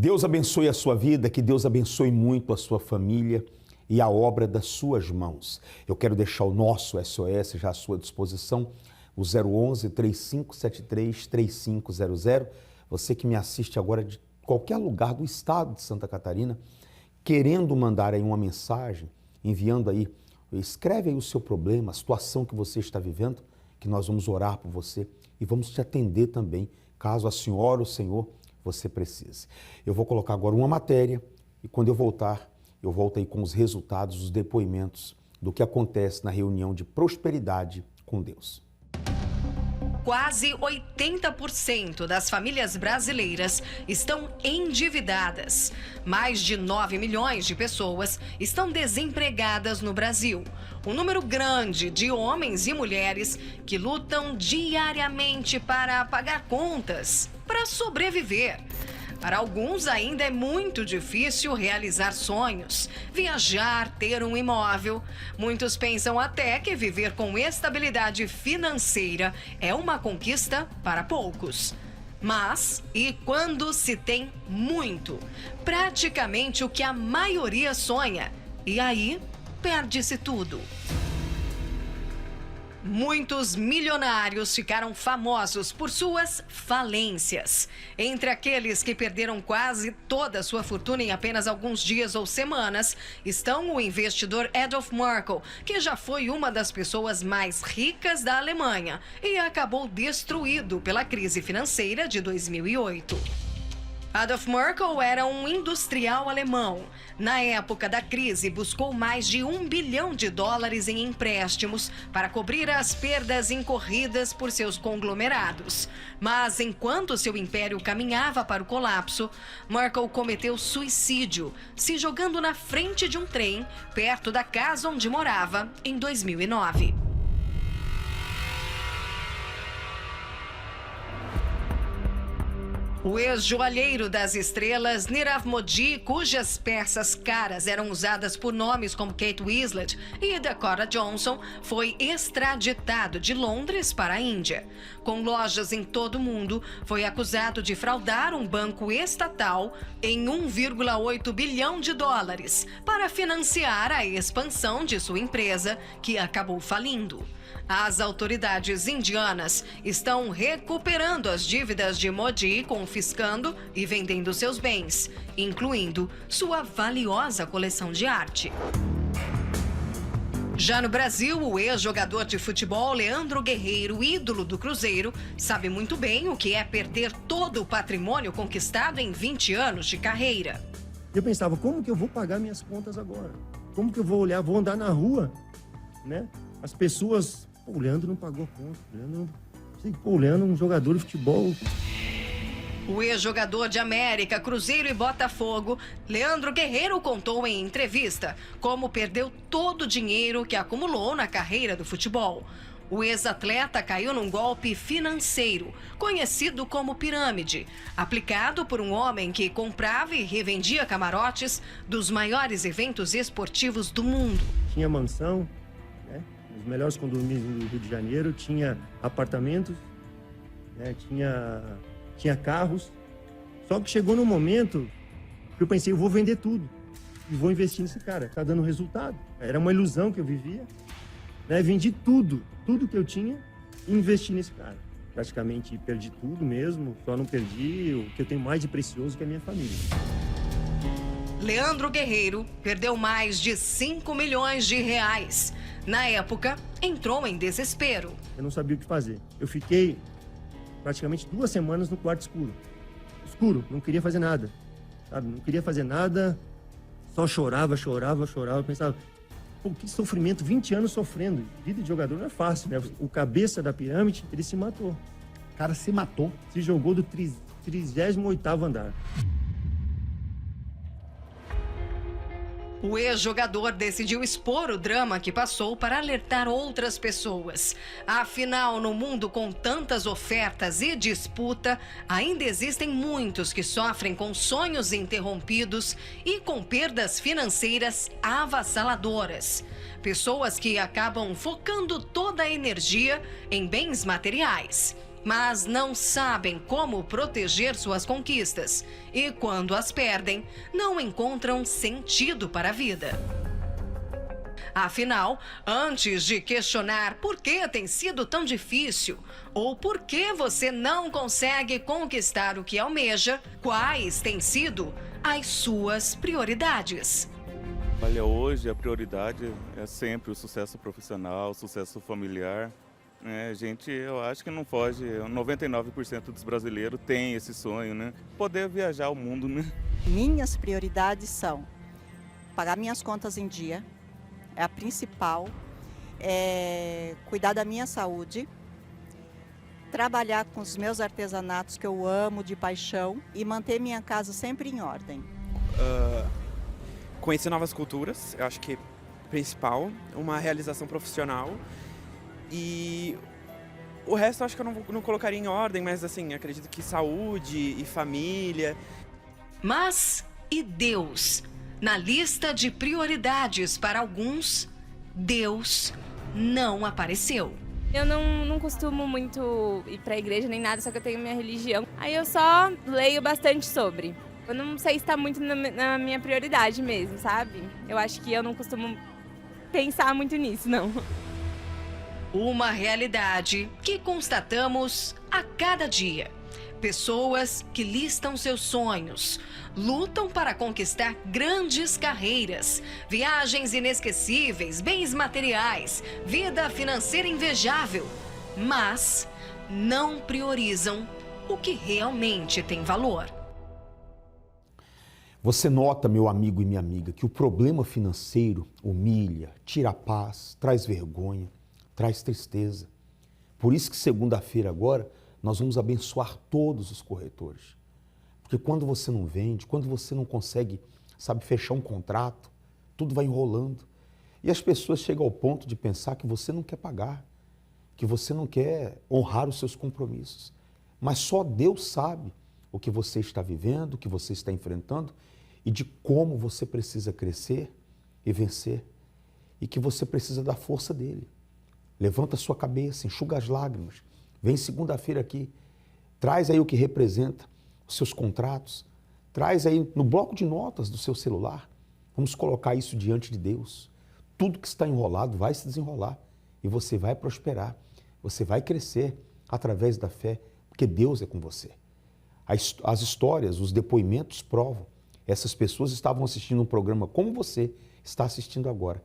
Deus abençoe a sua vida, que Deus abençoe muito a sua família e a obra das suas mãos. Eu quero deixar o nosso SOS já à sua disposição, o 011 3573 3500. Você que me assiste agora de qualquer lugar do estado de Santa Catarina, querendo mandar aí uma mensagem, enviando aí, escreve aí o seu problema, a situação que você está vivendo, que nós vamos orar por você e vamos te atender também, caso a senhora ou o senhor você precise. Eu vou colocar agora uma matéria e quando eu voltar, eu volto aí com os resultados, os depoimentos do que acontece na reunião de prosperidade com Deus. Quase 80% das famílias brasileiras estão endividadas. Mais de 9 milhões de pessoas estão desempregadas no Brasil. Um número grande de homens e mulheres que lutam diariamente para pagar contas, para sobreviver. Para alguns ainda é muito difícil realizar sonhos, viajar, ter um imóvel. Muitos pensam até que viver com estabilidade financeira é uma conquista para poucos. Mas, e quando se tem muito? Praticamente o que a maioria sonha. E aí, perde-se tudo. Muitos milionários ficaram famosos por suas falências. Entre aqueles que perderam quase toda a sua fortuna em apenas alguns dias ou semanas, estão o investidor Adolf Merkel, que já foi uma das pessoas mais ricas da Alemanha e acabou destruído pela crise financeira de 2008. Adolf Merkel era um industrial alemão. Na época da crise, buscou mais de $1 bilhão em empréstimos para cobrir as perdas incorridas por seus conglomerados. Mas enquanto seu império caminhava para o colapso, Merkel cometeu suicídio, se jogando na frente de um trem perto da casa onde morava em 2009. O ex-joalheiro das estrelas Nirav Modi, cujas peças caras eram usadas por nomes como Kate Winslet e Dakota Johnson, foi extraditado de Londres para a Índia. Com lojas em todo o mundo, foi acusado de fraudar um banco estatal em $1,8 bilhão para financiar a expansão de sua empresa, que acabou falindo. As autoridades indianas estão recuperando as dívidas de Modi, confiscando e vendendo seus bens, incluindo sua valiosa coleção de arte. Já no Brasil, o ex-jogador de futebol Leandro Guerreiro, ídolo do Cruzeiro, sabe muito bem o que é perder todo o patrimônio conquistado em 20 anos de carreira. Eu pensava, como que eu vou pagar minhas contas agora? Como que eu vou olhar, vou andar na rua, né? As pessoas... O Leandro não pagou conta. O Leandro é um jogador de futebol. O ex-jogador de América, Cruzeiro e Botafogo, Leandro Guerreiro, contou em entrevista como perdeu todo o dinheiro que acumulou na carreira do futebol. O ex-atleta caiu num golpe financeiro, conhecido como pirâmide, aplicado por um homem que comprava e revendia camarotes dos maiores eventos esportivos do mundo. Tinha mansão, né? Os melhores condomínios do Rio de Janeiro, tinha apartamentos, né? Tinha carros. Só que chegou num momento que eu pensei, eu vou vender tudo e vou investir nesse cara. Tá dando resultado. Era uma ilusão que eu vivia, né? Vendi tudo que eu tinha e investi nesse cara. Praticamente perdi tudo mesmo, só não perdi o que eu tenho mais de precioso, que é a minha família. Leandro Guerreiro perdeu mais de R$5 milhões. Na época, entrou em desespero. Eu não sabia o que fazer. Eu fiquei praticamente 2 semanas no quarto escuro. Escuro, não queria fazer nada, sabe? Não queria fazer nada, só chorava. Pensava, pô, que sofrimento, 20 anos sofrendo. Vida de jogador não é fácil, né? O cabeça da pirâmide, ele se matou. O cara se matou. Se jogou do 38º andar. O ex-jogador decidiu expor o drama que passou para alertar outras pessoas. Afinal, no mundo com tantas ofertas e disputa, ainda existem muitos que sofrem com sonhos interrompidos e com perdas financeiras avassaladoras. Pessoas que acabam focando toda a energia em bens materiais. mas não sabem como proteger suas conquistas. E quando as perdem, não encontram sentido para a vida. Afinal, antes de questionar por que tem sido tão difícil ou por que você não consegue conquistar o que almeja, quais têm sido as suas prioridades? Olha, hoje a prioridade é sempre o sucesso profissional, o sucesso familiar. Eu acho que não foge, 99% dos brasileiros tem esse sonho, né? Poder viajar o mundo, né? Minhas prioridades são pagar minhas contas em dia, é a principal, cuidar da minha saúde, trabalhar com os meus artesanatos que eu amo de paixão e manter minha casa sempre em ordem. Conhecer novas culturas, eu acho que é principal, uma realização profissional e o resto eu acho que eu não colocaria em ordem, mas assim, acredito que saúde e família. Mas e Deus? Na lista de prioridades para alguns, Deus não apareceu. Eu não costumo muito ir para a igreja nem nada, só que eu tenho minha religião. Aí eu só leio bastante sobre. Eu não sei se está muito na minha prioridade mesmo, sabe? Eu acho que eu não costumo pensar muito nisso, não. Uma realidade que constatamos a cada dia. Pessoas que listam seus sonhos, lutam para conquistar grandes carreiras, viagens inesquecíveis, bens materiais, vida financeira invejável, mas não priorizam o que realmente tem valor. Você nota, meu amigo e minha amiga, que o problema financeiro humilha, tira a paz, traz vergonha, traz tristeza. Por isso que segunda-feira agora nós vamos abençoar todos os corretores. Porque quando você não vende, quando você não consegue, fechar um contrato, tudo vai enrolando. E as pessoas chegam ao ponto de pensar que você não quer pagar, que você não quer honrar os seus compromissos. Mas só Deus sabe o que você está vivendo, o que você está enfrentando e de como você precisa crescer e vencer. E que você precisa da força dele. Levanta a sua cabeça, enxuga as lágrimas. Vem segunda-feira aqui, traz aí o que representa os seus contratos, traz aí no bloco de notas do seu celular. Vamos colocar isso diante de Deus. Tudo que está enrolado vai se desenrolar e você vai prosperar, você vai crescer através da fé, porque Deus é com você. As histórias, os depoimentos provam. Essas pessoas estavam assistindo um programa como você está assistindo agora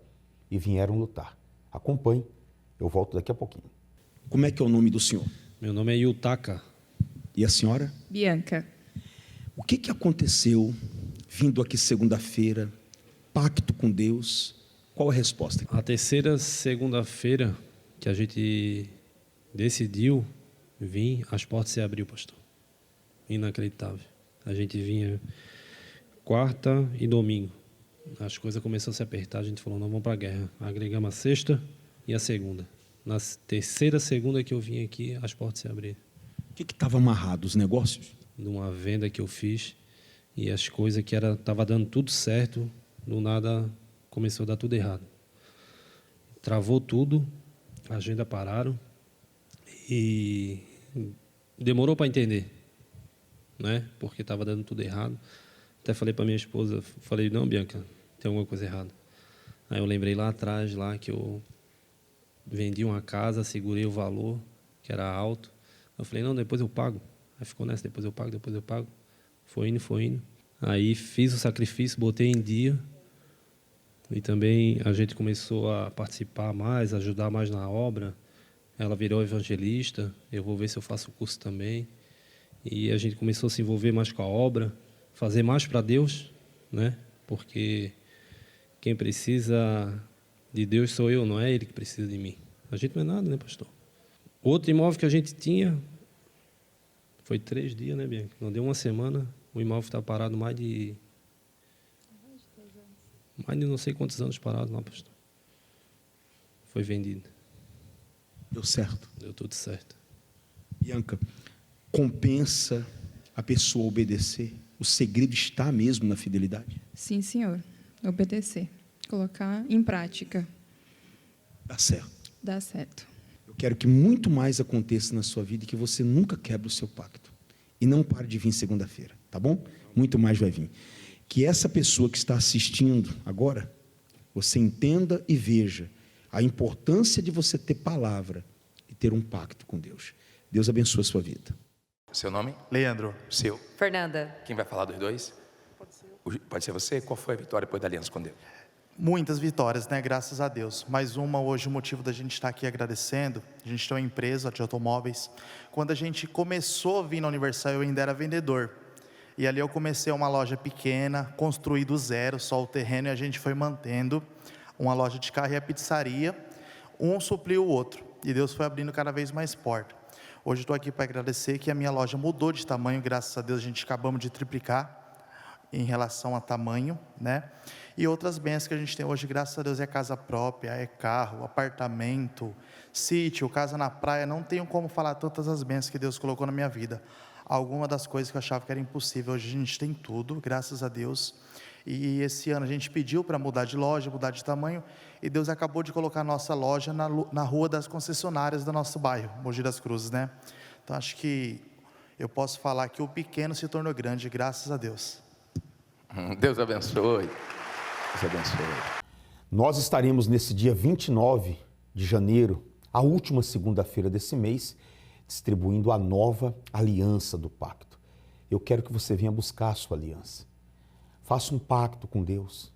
e vieram lutar. Acompanhe, eu volto daqui a pouquinho. Como é que é o nome do senhor? Meu nome é Yutaka. E a senhora? Bianca. O que aconteceu vindo aqui segunda-feira, pacto com Deus? Qual a resposta? A terceira segunda-feira que a gente decidiu vir, as portas se abriu, pastor. Inacreditável. A gente vinha quarta e domingo. As coisas começaram a se apertar, a gente falou, não, vamos para a guerra. Agregamos a sexta e a segunda. Na terceira segunda que eu vim aqui, as portas se abriram. O que estava amarrado? Os negócios? De uma venda que eu fiz e as coisas que estava dando tudo certo, do nada começou a dar tudo errado. Travou tudo, a agenda pararam e demorou para entender, né? Porque estava dando tudo errado. Até falei para minha esposa, falei, não, Bianca, tem alguma coisa errada. Aí eu lembrei lá atrás, lá que eu vendi uma casa, segurei o valor, que era alto. Eu falei, não, depois eu pago. Aí ficou nessa, depois eu pago. Foi indo. Aí fiz o sacrifício, botei em dia. E também a gente começou a participar mais, ajudar mais na obra. Ela virou evangelista, eu vou ver se eu faço o curso também. E a gente começou a se envolver mais com a obra, fazer mais para Deus, né? Porque quem precisa de Deus sou eu, não é Ele que precisa de mim. A gente não é nada, né, pastor? Outro imóvel que a gente tinha, foi 3 dias, né, Bianca? Não deu uma semana, o imóvel está parado mais de não sei quantos anos parado lá, pastor. Foi vendido. Deu certo? Deu tudo certo. Bianca, compensa a pessoa obedecer? O segredo está mesmo na fidelidade? Sim, senhor. Obedecer. Colocar em prática. Dá certo. Dá certo. Eu quero que muito mais aconteça na sua vida e que você nunca quebre o seu pacto. E não pare de vir segunda-feira, tá bom? Muito mais vai vir. Que essa pessoa que está assistindo agora, você entenda e veja a importância de você ter palavra e ter um pacto com Deus. Deus abençoe a sua vida. Seu nome? Leandro. Seu? Fernanda. Quem vai falar dos dois? Pode ser você? Qual foi a vitória depois da aliança com Deus? Muitas vitórias, né? Graças a Deus. Mais uma hoje, o motivo da gente estar aqui agradecendo. A gente tem uma empresa de automóveis. Quando a gente começou a vir na Universal, eu ainda era vendedor. E ali eu comecei uma loja pequena, construí do zero, só o terreno, e a gente foi mantendo uma loja de carro e a pizzaria. Um supriu o outro. E Deus foi abrindo cada vez mais porta. Hoje estou aqui para agradecer que a minha loja mudou de tamanho, graças a Deus a gente acabamos de triplicar em relação a tamanho, né? E outras bênçãos que a gente tem hoje, graças a Deus, é casa própria, é carro, apartamento, sítio, casa na praia. Não tenho como falar todas as bênçãos que Deus colocou na minha vida. Alguma das coisas que eu achava que era impossível, hoje a gente tem tudo, graças a Deus. E esse ano a gente pediu para mudar de loja, mudar de tamanho, e Deus acabou de colocar a nossa loja na rua das concessionárias do nosso bairro, Mogi das Cruzes, né? Então acho que eu posso falar que o pequeno se tornou grande, graças a Deus. Deus abençoe. Deus abençoe. Nós estaremos nesse dia 29 de janeiro, a última segunda-feira desse mês, distribuindo a nova aliança do pacto. Eu quero que você venha buscar a sua aliança. Faça um pacto com Deus.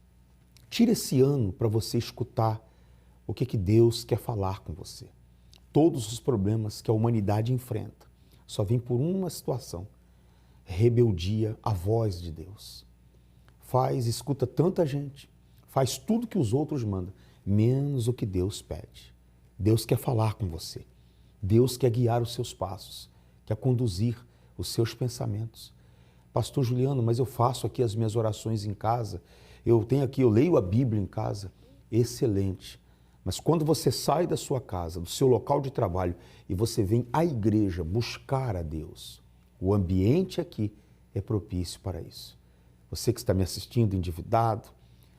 Tire esse ano para você escutar o que Deus quer falar com você. Todos os problemas que a humanidade enfrenta só vêm por uma situação: rebeldia à voz de Deus. Escuta tanta gente, faz tudo que os outros mandam, menos o que Deus pede. Deus quer falar com você. Deus quer guiar os seus passos, quer conduzir os seus pensamentos. Pastor Juliano, mas eu faço aqui as minhas orações em casa, eu leio a Bíblia em casa. Excelente. Mas quando você sai da sua casa, do seu local de trabalho, e você vem à igreja buscar a Deus, o ambiente aqui é propício para isso. Você que está me assistindo endividado,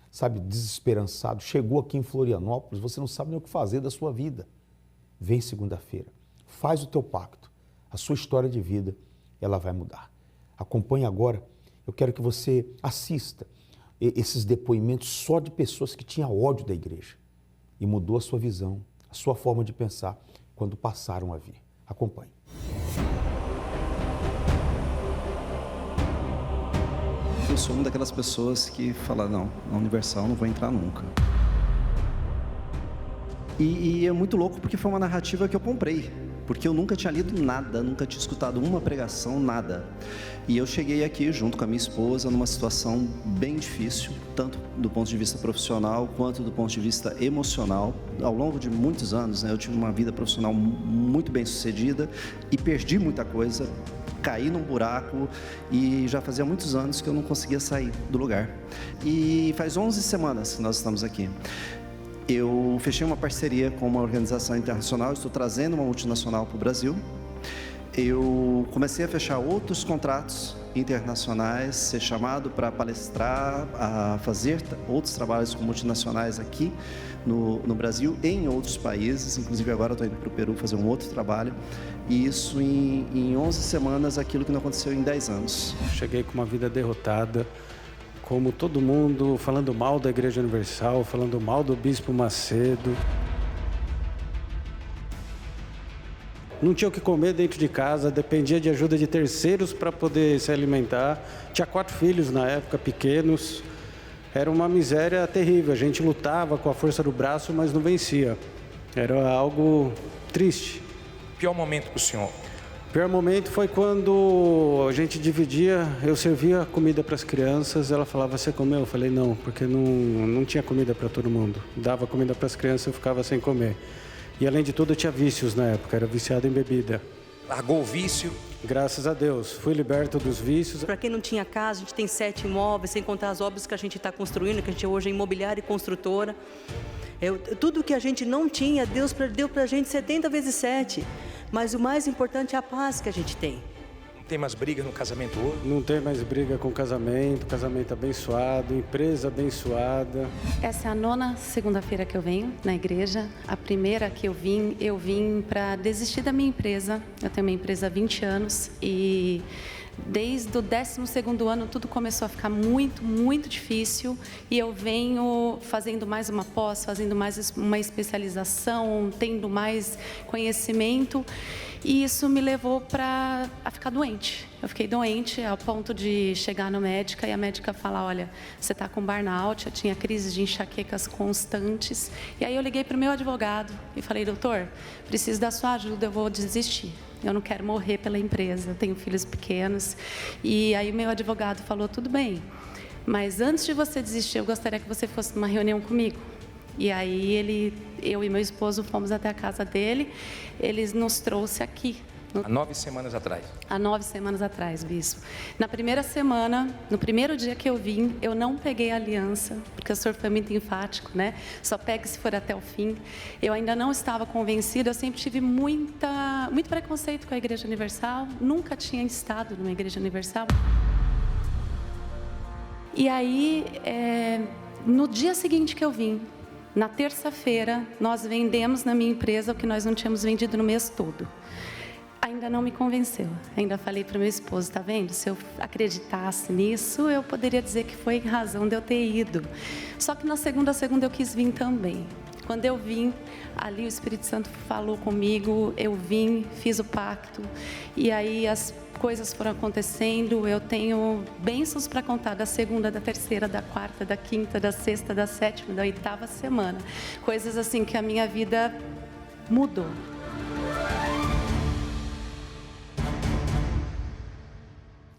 sabe, desesperançado, chegou aqui em Florianópolis, você não sabe nem o que fazer da sua vida. Vem segunda-feira, faz o teu pacto, a sua história de vida, ela vai mudar. Acompanhe agora, eu quero que você assista esses depoimentos só de pessoas que tinham ódio da igreja e mudou a sua visão, a sua forma de pensar quando passaram a vir. Acompanhe. Eu sou uma daquelas pessoas que fala, não, na Universal não vou entrar nunca. E é muito louco porque foi uma narrativa que eu comprei, porque eu nunca tinha lido nada, nunca tinha escutado uma pregação, nada. E eu cheguei aqui junto com a minha esposa numa situação bem difícil, tanto do ponto de vista profissional quanto do ponto de vista emocional. Ao longo de muitos anos, né, eu tive uma vida profissional muito bem sucedida e perdi muita coisa, caí num buraco e já fazia muitos anos que eu não conseguia sair do lugar. E faz 11 semanas que nós estamos aqui. Eu fechei uma parceria com uma organização internacional, estou trazendo uma multinacional para o Brasil. Eu comecei a fechar outros contratos internacionais, ser chamado para palestrar, a fazer outros trabalhos com multinacionais aqui no Brasil e em outros países. Inclusive agora estou indo para o Peru fazer um outro trabalho. E isso em 11 semanas, aquilo que não aconteceu em 10 anos. Cheguei com uma vida derrotada, como todo mundo, falando mal da Igreja Universal, falando mal do Bispo Macedo. Não tinha o que comer dentro de casa, dependia de ajuda de terceiros para poder se alimentar. Tinha 4 filhos na época, pequenos. Era uma miséria terrível. A gente lutava com a força do braço, mas não vencia. Era algo triste. Pior momento para o senhor? O pior momento foi quando a gente dividia, eu servia comida para as crianças, ela falava, você comeu? Eu falei, não, porque não tinha comida para todo mundo. Dava comida para as crianças, eu ficava sem comer. E além de tudo eu tinha vícios na época, era viciado em bebida. Largou o vício? Graças a Deus, fui liberto dos vícios. Para quem não tinha casa, a gente tem 7 imóveis, sem contar as obras que a gente está construindo, que a gente hoje é imobiliária e construtora. Tudo que a gente não tinha, Deus deu para a gente 70 vezes 7. Mas o mais importante é a paz que a gente tem. Tem mais briga no casamento hoje? Não tem mais briga com casamento abençoado, empresa abençoada. Essa é a 9ª segunda-feira que eu venho na igreja. A primeira que eu vim para desistir da minha empresa. Eu tenho uma empresa há 20 anos e desde o 12º ano tudo começou a ficar muito, muito difícil e eu venho fazendo mais uma pós, fazendo mais uma especialização, tendo mais conhecimento e isso me levou a ficar doente. Eu fiquei doente ao ponto de chegar no médico e a médica falar, olha, você está com burnout, eu tinha crises de enxaquecas constantes. E aí eu liguei para o meu advogado e falei, doutor, preciso da sua ajuda, eu vou desistir. Eu não quero morrer pela empresa, eu tenho filhos pequenos. E aí o meu advogado falou, tudo bem, mas antes de você desistir, eu gostaria que você fosse numa reunião comigo. E aí eu e meu esposo fomos até a casa dele, ele nos trouxe aqui. Há 9 semanas atrás. Há 9 semanas atrás, bispo. Na primeira semana, no primeiro dia que eu vim, eu não peguei a aliança, porque o senhor foi muito enfático, né? Só pegue se for até o fim. Eu ainda não estava convencida, eu sempre tive muito preconceito com a Igreja Universal, nunca tinha estado numa Igreja Universal. E aí, no dia seguinte que eu vim, na terça-feira, nós vendemos na minha empresa o que nós não tínhamos vendido no mês todo. Ainda não me convenceu. Ainda falei para o meu esposo, tá vendo? Se eu acreditasse nisso, eu poderia dizer que foi razão de eu ter ido. Só que na segunda eu quis vir também. Quando eu vim, ali o Espírito Santo falou comigo, eu vim, fiz o pacto, e aí as coisas foram acontecendo, eu tenho bênçãos para contar da segunda, da terceira, da quarta, da quinta, da sexta, da sétima, da 8ª semana. Coisas assim que a minha vida mudou.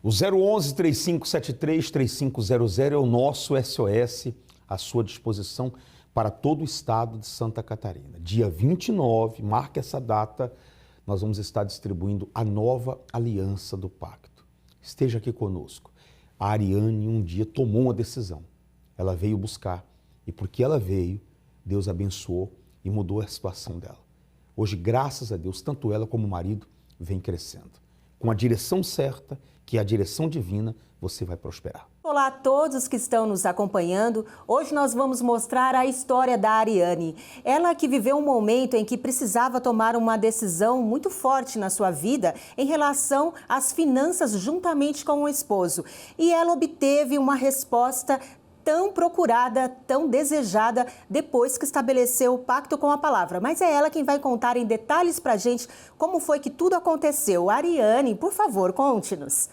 O 011-3573-3500 é o nosso SOS à sua disposição para todo o estado de Santa Catarina. Dia 29, marque essa data, nós vamos estar distribuindo a nova aliança do pacto. Esteja aqui conosco. A Ariane um dia tomou uma decisão. Ela veio buscar e porque ela veio, Deus abençoou e mudou a situação dela. Hoje, graças a Deus, tanto ela como o marido vem crescendo. Com a direção certa, que é a direção divina, você vai prosperar. Olá a todos que estão nos acompanhando. Hoje nós vamos mostrar a história da Ariane. Ela que viveu um momento em que precisava tomar uma decisão muito forte na sua vida em relação às finanças juntamente com o esposo. E ela obteve uma resposta tão procurada, tão desejada, depois que estabeleceu o pacto com a palavra. Mas é ela quem vai contar em detalhes pra gente como foi que tudo aconteceu. Ariane, por favor, conte-nos.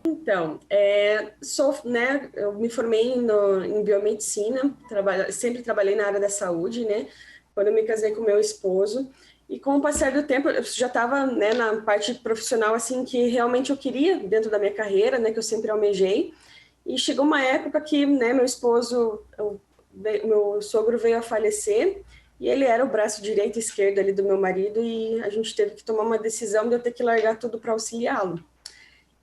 Então, eu me formei em biomedicina, sempre trabalhei na área da saúde, né? Quando eu me casei com meu esposo. E com o passar do tempo, eu já estava, né, na parte profissional, assim, que realmente eu queria dentro da minha carreira, né, que eu sempre almejei. E chegou uma época que, né, meu sogro veio a falecer, e ele era o braço direito e esquerdo ali do meu marido, e a gente teve que tomar uma decisão de eu ter que largar tudo para auxiliá-lo.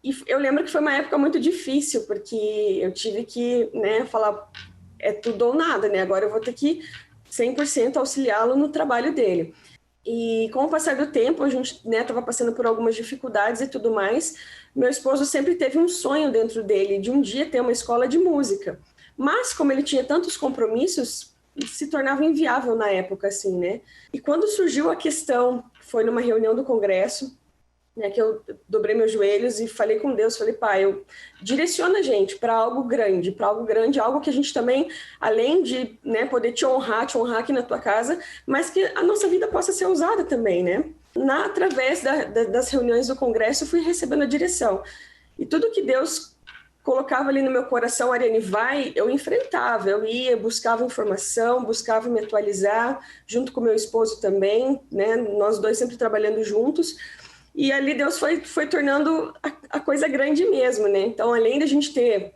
E eu lembro que foi uma época muito difícil, porque eu tive que, né, falar, é tudo ou nada, né? Agora eu vou ter que 100% auxiliá-lo no trabalho dele. E com o passar do tempo, a gente, né, estava passando por algumas dificuldades e tudo mais. Meu esposo sempre teve um sonho dentro dele de um dia ter uma escola de música. Mas como ele tinha tantos compromissos, se tornava inviável na época, assim, né? E quando surgiu a questão, foi numa reunião do Congresso, né, que eu dobrei meus joelhos e falei com Deus, falei, pai, direciona a gente para algo grande, algo que a gente também, além de, né, poder te honrar aqui na tua casa, mas que a nossa vida possa ser usada também, né? Através das reuniões do Congresso, eu fui recebendo a direção. E tudo que Deus colocava ali no meu coração, Ariane, eu enfrentava, eu ia, buscava informação, buscava me atualizar, junto com meu esposo também, né? Nós dois sempre trabalhando juntos. E ali Deus foi tornando a coisa grande mesmo, né? Então, além da gente ter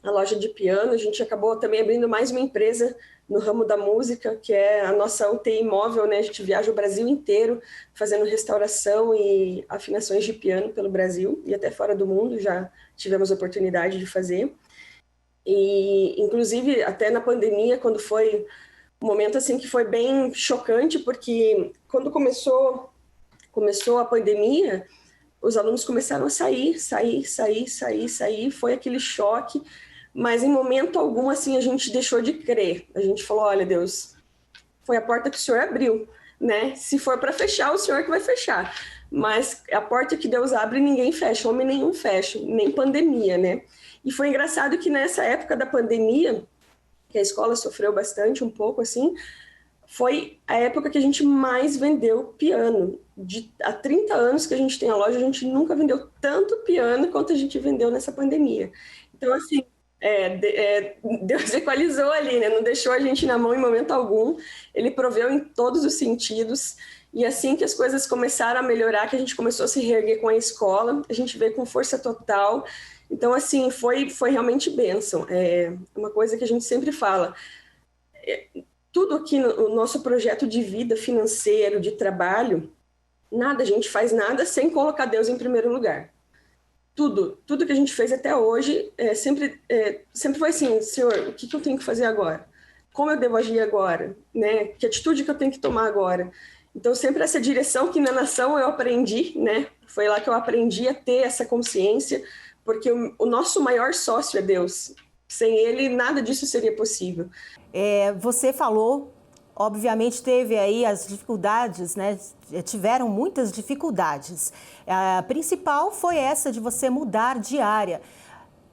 a loja de piano, a gente acabou também abrindo mais uma empresa no ramo da música, que é a nossa UTI móvel, né? A gente viaja o Brasil inteiro fazendo restauração e afinações de piano pelo Brasil e até fora do mundo, já tivemos a oportunidade de fazer. E, inclusive, até na pandemia, quando foi um momento assim que foi bem chocante, porque quando começou a pandemia, os alunos começaram a sair, foi aquele choque, mas em momento algum, assim, a gente deixou de crer. A gente falou, olha, Deus, foi a porta que o Senhor abriu, né? Se for para fechar, o Senhor que vai fechar. Mas a porta que Deus abre, ninguém fecha, homem nenhum fecha, nem pandemia, né? E foi engraçado que nessa época da pandemia, que a escola sofreu bastante, um pouco assim, foi a época que a gente mais vendeu piano. Há 30 anos que a gente tem a loja, a gente nunca vendeu tanto piano quanto a gente vendeu nessa pandemia. Então, assim, Deus equalizou ali, né? Não deixou a gente na mão em momento algum. Ele proveu em todos os sentidos. E assim que as coisas começaram a melhorar, que a gente começou a se reerguer com a escola, a gente veio com força total. Então, assim, foi realmente bênção. É uma coisa que a gente sempre fala. Tudo aqui no nosso projeto de vida financeiro, de trabalho, a gente faz nada sem colocar Deus em primeiro lugar. Tudo que a gente fez até hoje sempre foi assim, Senhor, o que eu tenho que fazer agora? Como eu devo agir agora? Né? Que atitude que eu tenho que tomar agora? Então, sempre essa direção que na nação eu aprendi, né? Foi lá que eu aprendi a ter essa consciência, porque o nosso maior sócio é Deus. Sem Ele, nada disso seria possível. Você falou, obviamente teve aí as dificuldades, né? Tiveram muitas dificuldades. A principal foi essa de você mudar de área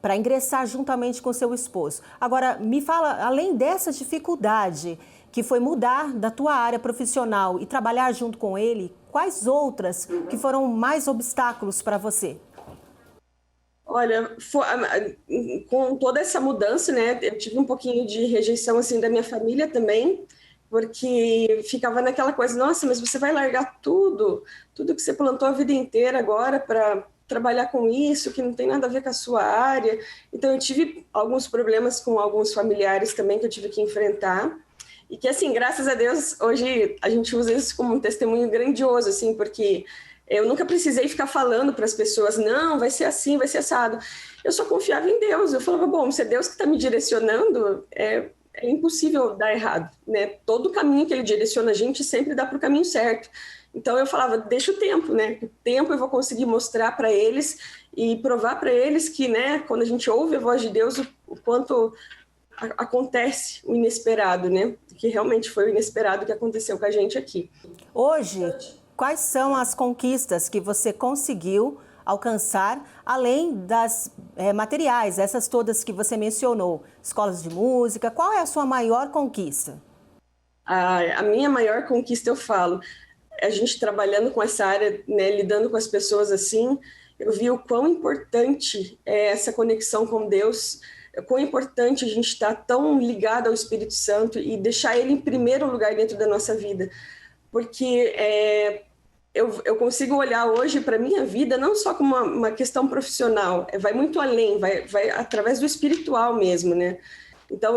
para ingressar juntamente com seu esposo. Agora, me fala, além dessa dificuldade, que foi mudar da tua área profissional e trabalhar junto com ele, quais outras que foram mais obstáculos para você? Olha, com toda essa mudança, né, eu tive um pouquinho de rejeição, assim, da minha família também, porque ficava naquela coisa, nossa, mas você vai largar tudo que você plantou a vida inteira agora para trabalhar com isso, que não tem nada a ver com a sua área. Então, eu tive alguns problemas com alguns familiares também que eu tive que enfrentar. E que, assim, graças a Deus, hoje a gente usa isso como um testemunho grandioso, assim, porque eu nunca precisei ficar falando para as pessoas, não, vai ser assim, vai ser assado. Eu só confiava em Deus. Eu falava, bom, se é Deus que está me direcionando, é impossível dar errado, né? Todo caminho que Ele direciona a gente sempre dá para o caminho certo. Então eu falava, deixa o tempo, né? O tempo eu vou conseguir mostrar para eles e provar para eles que, né, quando a gente ouve a voz de Deus, o quanto acontece o inesperado, né? Que realmente foi o inesperado que aconteceu com a gente aqui. Hoje, quais são as conquistas que você conseguiu alcançar, além das materiais, essas todas que você mencionou? Escolas de música, qual é a sua maior conquista? A minha maior conquista, eu falo, a gente trabalhando com essa área, né, lidando com as pessoas assim, eu vi o quão importante é essa conexão com Deus, o quão importante a gente estar tão ligado ao Espírito Santo e deixar Ele em primeiro lugar dentro da nossa vida. Porque eu consigo olhar hoje para a minha vida não só como uma questão profissional, vai muito além, vai através do espiritual mesmo, né? Então,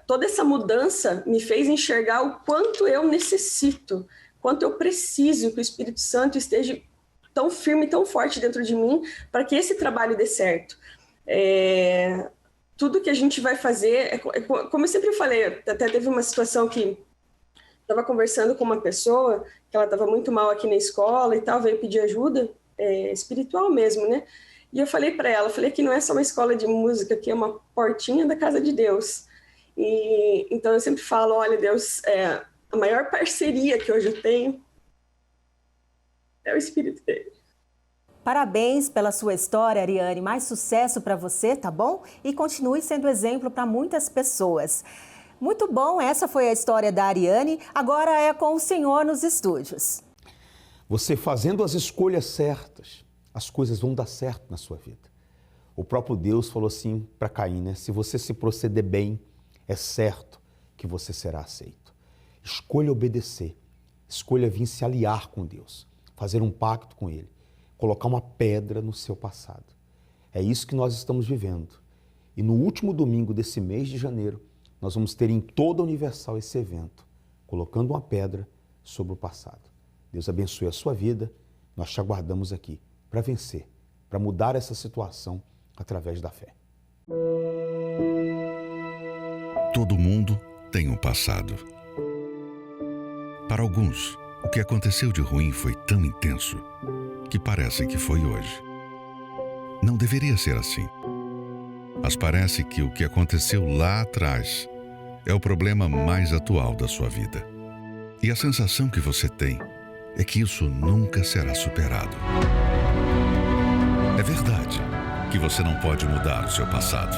toda essa mudança me fez enxergar o quanto eu necessito, quanto eu preciso que o Espírito Santo esteja tão firme, tão forte dentro de mim, para que esse trabalho dê certo. Tudo que a gente vai fazer, como eu sempre falei, até teve uma situação que estava conversando com uma pessoa, que ela estava muito mal aqui na escola e tal, veio pedir ajuda espiritual mesmo, né? E eu falei para ela, que não é só uma escola de música, que é uma portinha da casa de Deus. E então eu sempre falo, olha, Deus, a maior parceria que hoje eu tenho é o Espírito dele. Parabéns pela sua história, Ariane. Mais sucesso para você, tá bom? E continue sendo exemplo para muitas pessoas. Muito bom, essa foi a história da Ariane. Agora é com o senhor nos estúdios. Você fazendo as escolhas certas, as coisas vão dar certo na sua vida. O próprio Deus falou assim para Caim, né? Se você se proceder bem, é certo que você será aceito. Escolha obedecer, escolha vir se aliar com Deus, fazer um pacto com Ele, colocar uma pedra no seu passado. É isso que nós estamos vivendo. E no último domingo desse mês de janeiro, nós vamos ter em toda a Universal esse evento, colocando uma pedra sobre o passado. Deus abençoe a sua vida, nós te aguardamos aqui para vencer, para mudar essa situação através da fé. Todo mundo tem um passado. Para alguns, o que aconteceu de ruim foi tão intenso que parecem que foi hoje. Não deveria ser assim. Mas parece que o que aconteceu lá atrás é o problema mais atual da sua vida. E a sensação que você tem é que isso nunca será superado. É verdade que você não pode mudar o seu passado.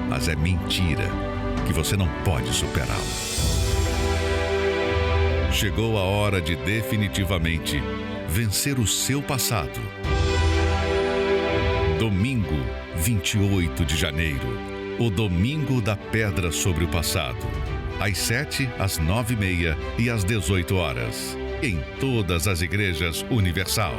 Mas é mentira que você não pode superá-lo. Chegou a hora de definitivamente vencer o seu passado. Domingo, 28 de janeiro, o Domingo da Pedra sobre o Passado. Às 7, às 9h30 e às 18 horas. Em todas as igrejas Universal.